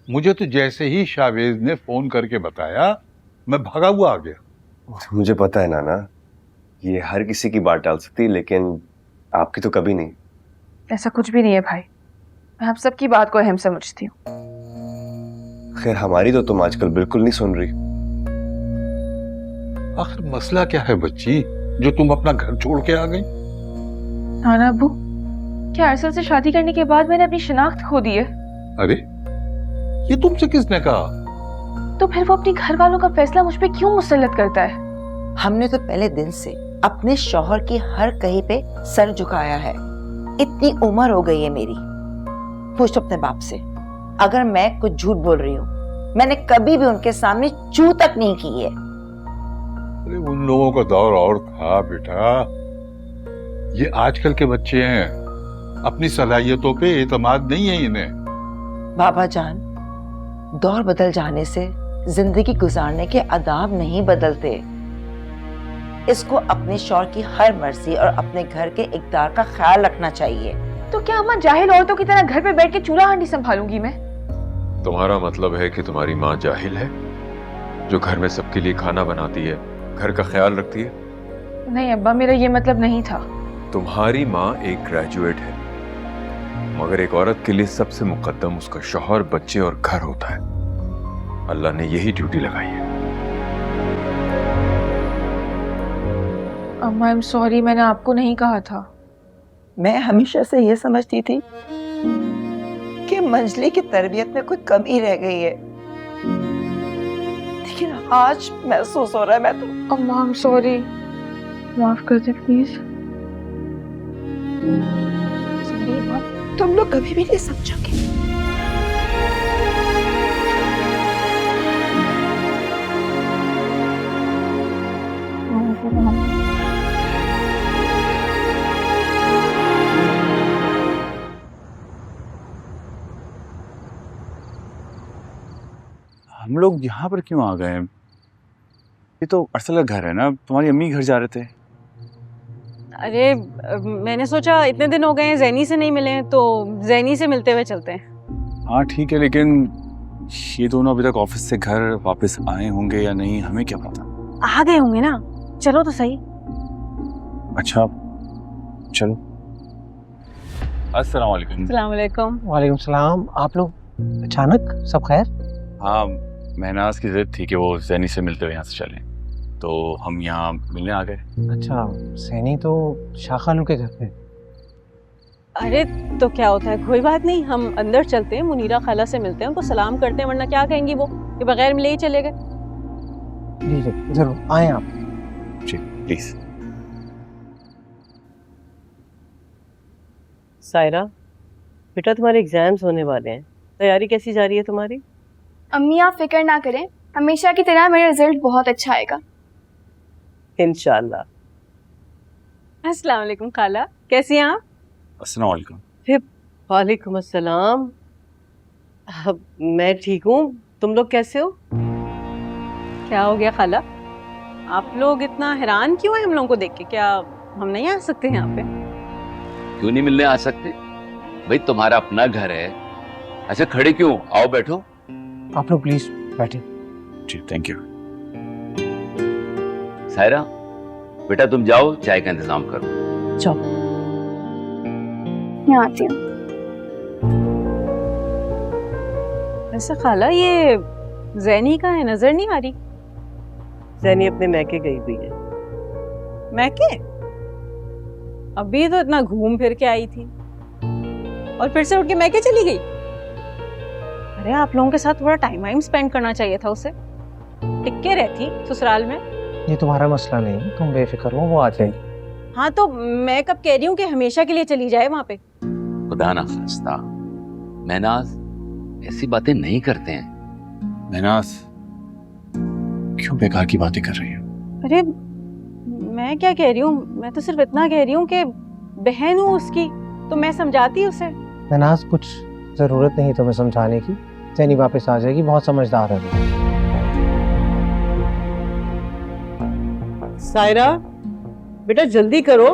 मुझे तो जैसे ही शावेज ने फोन करके बताया मैं भागा हुआ आ गया। मुझे पता है नाना, ये हर किसी की बात टाल सकती है लेकिन आपकी तो कभी नहीं। ऐसा कुछ भी नहीं है भाई, मैं आप सबकी बात को अहम समझती हूँ। खैर हमारी तो तुम आजकल बिल्कुल नहीं सुन रही। आखिर मसला क्या है बच्ची जो तुम अपना घर छोड़ के आ गई? नाना अब्बू, क्या अरसल से शादी करने के बाद मैंने अपनी शिनाख्त खो दी है? अरे ये तुमसे किसने कहा? तो फिर वो अपने घर वालों का फैसला मुझ पे क्यों मुसल्लत करता है? हमने तो पहले दिन से अपने शौहर की हर कहीं पे सर झुकाया है। इतनी उम्र हो गई है मेरी। पूछो अपने बाप से, अगर मैं कुछ झूठ बोल रही हूँ, मैंने कभी भी उनके सामने चू तक नहीं की है। अरे उन लोगों का दौर और था बेटा, ये आजकल के बच्चे हैं, अपनी सलाहियतों पे एतमाद नहीं है इन्हें। बाबा जान, दौर बदल जाने से जिंदगी गुजारने के आदाब नहीं बदलते। इसको अपने शौहर की हर मर्जी और अपने घर के इक़दार का ख्याल रखना चाहिए। तो क्या अम्मा जाहिल औरतों की तरह घर पे बैठ के चूल्हा हांडी संभालूंगी मैं? तुम्हारा मतलब है कि तुम्हारी माँ जाहिल है जो घर में सबके लिए खाना बनाती है, घर का ख्याल रखती है? नहीं अब्बा, मेरा ये मतलब नहीं था। तुम्हारी माँ एक ग्रेजुएट है, मगर एक औरत के लिए सबसे मुकद्दम उसका शौहर, बच्चे और घर होता है। अल्लाह ने यही ड्यूटी लगाई है। अम्मा आई एम सॉरी, मैंने आपको नहीं कहा था। मैं हमेशा से ये समझती थी कि मंजली की तरबियत में कोई कमी रह गई है, लेकिन आज महसूस हो रहा है मैं तो। अम्मा आई एम सॉरी, माफ कर दे प्लीज। तुम लोग कभी भी नहीं समझोगे। हम लोग यहाँ पर क्यों आ गए हैं? ये तो अरसल का घर है ना, तुम्हारी अम्मी घर जा रहे थे। अरे मैंने सोचा इतने दिन हो गए हैं जैनी से नहीं मिले हैं, तो जैनी से मिलते हुए चलते हैं। हाँ ठीक है, लेकिन ये दोनों अभी तक ऑफिस से घर वापस आए होंगे या नहीं, हमें क्या पता। आ गए होंगे ना, चलो तो सही। अच्छा चलो। अस्सलाम वालेकुम। अस्सलाम वालेकुम। वालेकुम सलाम। आप लोग अचानक, सब खैर? हाँ, महनाज की जिद थी कि वो जैनी से मिलते हुए यहाँ से चलें, तो हम यहाँ मिलने आ गए। अच्छा, सैनी तो शाह खानू के घर पे। अरे तो क्या होता है, कोई बात नहीं, हम अंदर चलते हैं, मुनीरा खाला से मिलते हैं, उनको सलाम करते हैं, वरना क्या कहेंगी वो कि बगैर मिले ही चले गए। जी जी जरूर आए आप। जी प्लीज। सायरा बेटा, तुम्हारे एग्जाम्स होने वाले हैं, तैयारी कैसी जा रही है तुम्हारी? अम्मी आप फिक्र ना करें, हमेशा की तरह मेरा रिजल्ट बहुत अच्छा आएगा इंशाल्लाह। अस्सलाम वालेकुम खाला, कैसी हैं आप? अस्सलाम वालेकुम। वालेकुम अस्सलाम। मैं ठीक हूँ, तुम लोग कैसे हो? क्या हो गया खाला, आप लोग इतना हैरान क्यों हैं हम लोगों को देख के? क्या हम नहीं आ सकते यहाँ पे? क्यों नहीं मिलने आ सकते भाई, तुम्हारा अपना घर है। ऐसे खड़े क्यों, आओ बैठो। आप लोग प्लीज बैठे। जी थैंक यू। सायरा बेटा तुम जाओ, चाय का इंतजाम करो। जाओ। मैं आती हूँ। ऐसा खाला, ये जैनी का है, नजर नहीं आ रही। जैनी अपने मैके गई हुई है। मैके? अभी तो इतना घूम फिर के आई थी और फिर से उठ के मैके चली गई। अरे आप लोगों के साथ थोड़ा टाइम स्पेंड करना चाहिए था उसे, टिक के रहती ससुराल में। ये तुम्हारा मसला नहीं, तुम बेफिक्र हो, वो आ जाएगी। हाँ तो मैं कब कह रही हूँ कि हमेशा के लिए चली जाए वहां पे। खुदा ना खास्ता, महनाज ऐसी बातें नहीं करते हैं। महनाज क्यों बेकार की बातें कर रही हो? अरे मैं क्या कह रही हूँ, मैं तो सिर्फ इतना कह रही हूँ कि बहन हूँ उसकी, तो मैं समझाती उसे। महनाज कुछ जरूरत नहीं तुम्हें समझाने की, सैनी वापस आ जाएगी, बहुत समझदार है वो। सायरा बेटा जल्दी करो।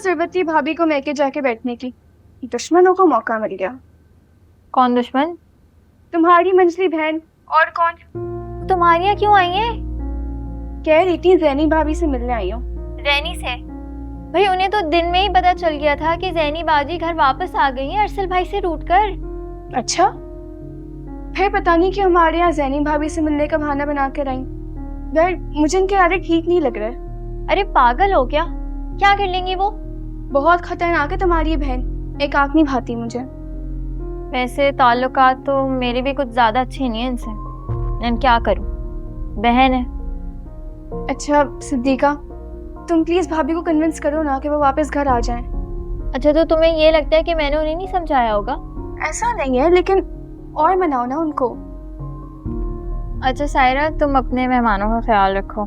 जरूरत थी भाभी को मैके जाके बैठने की, दुश्मनों को मौका मिल गया। कौन दुश्मन? तुम्हारी मंजली बहन, और कौन? तुम्हारी यहाँ क्यों आई है? कह रही थी जैनी भाभी से मिलने आई हूँ। रैनी से? भाई उन्हें तो दिन में ही पता चल गया था कि जैनी बाजी घर वापस आ गई है अरसल भाई से रूठ कर। अच्छा, फिर पता नहीं कि हमारे यहाँ जैनी भाभी से मिलने का बहाना बना कर आई। यार मुझे इनके इरादे ठीक नहीं लग रहे। अरे पागल हो क्या? क्या कर लेंगी वो? बहुत खतरनाक है तुम्हारी बहन, एक आंख नहीं भाती मुझे। वैसे ताल्लुकात तो मेरे भी कुछ ज्यादा अच्छे नहीं है इनसे, मैं क्या करूं, बहन है। अच्छा सिद्दीका, तुम प्लीज भाभी को कन्विंस करो ना कि वो वापस घर आ जाएं। अच्छा तो तुम्हें ये लगता है कि मैंने उन्हें नहीं समझाया होगा? ऐसा नहीं है, लेकिन और मनाओ ना उनको। अच्छा सायरा, तुम अपने मेहमानों का ख्याल रखो।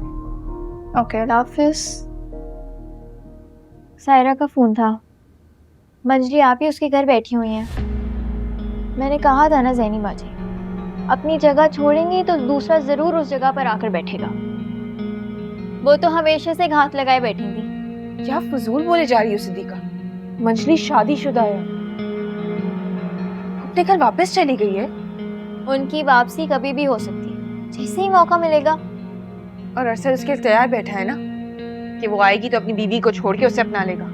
ओके, अल्लाह हाफिज। सायरा का फोन था, मंजली आप ही उसके घर बैठी हुई हैं। मैंने कहा था ना जैनी बाजी, अपनी जगह छोड़ेंगी तो दूसरा जरूर उस जगह पर आकर बैठेगा। वो तो हमेशा से घात लगाए बैठी थी। क्या फजूल बोले जा रही हो सिद्दीका? मंजली शादीशुदा है, अपने घर वापस चली गई है। उनकी वापसी कभी भी हो सकती है, जैसे ही मौका मिलेगा। और अरसल उसके लिए तैयार बैठा है ना कि वो आएगी तो अपनी बीवी को छोड़ के उसे अपना लेगा।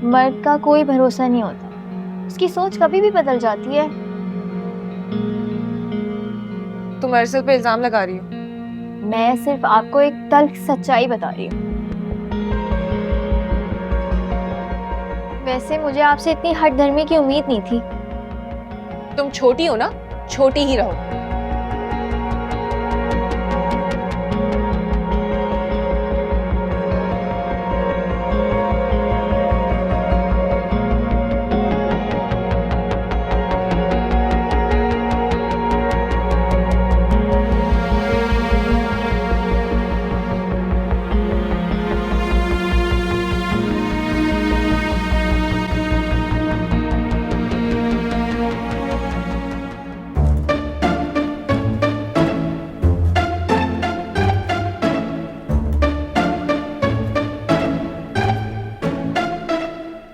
मर्द का कोई भरोसा नहीं होता, उसकी सोच कभी भी बदल जाती है। तुम अरसल पे इल्जाम लगा रही हो? मैं सिर्फ आपको एक तल्ख सच्चाई बता रही हूँ। वैसे मुझे आपसे इतनी हठधर्मी की उम्मीद नहीं थी। तुम छोटी हो ना, छोटी ही रहो।